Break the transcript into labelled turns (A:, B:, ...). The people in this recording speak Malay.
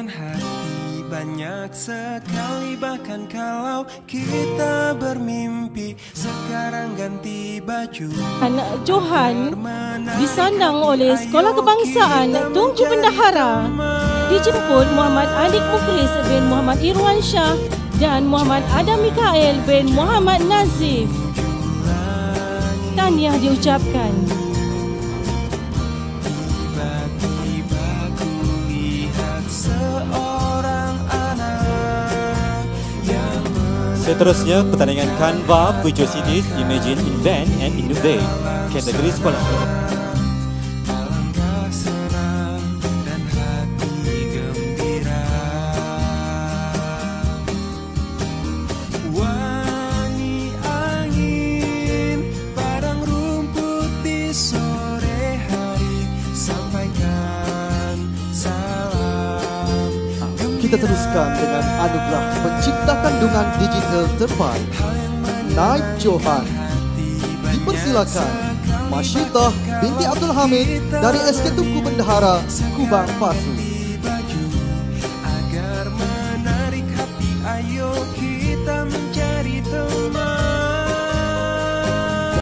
A: dan hati banyak sekali. Bahkan kalau kita bermimpi, sekarang ganti baju.
B: Anak Johan disandang oleh Sekolah Kebangsaan Tunku Bendahara. Dijemput Muhammad Adik Muklis bin Muhammad Irwan Shah dan Muhammad Adam Mikael bin Muhammad Nazif. Tahniah diucapkan.
A: Tiba-tiba ku lihat seorang anak yang
C: Seterusnya, pertandingan Canva Future Cities Imagine, Invent and Innovate, kategori sekolah.
A: alangkah senang dan hati gembira. Wangi angin padang rumput di sore hari, sampaikan salam.
D: Kita teruskan dengan anugerah pencipta kandungan digital terbaik, Naib Johan. Dipersilakan Masyidah binti Abdul Hamid dari SK Tunku Bendahara, Kubang Pasu.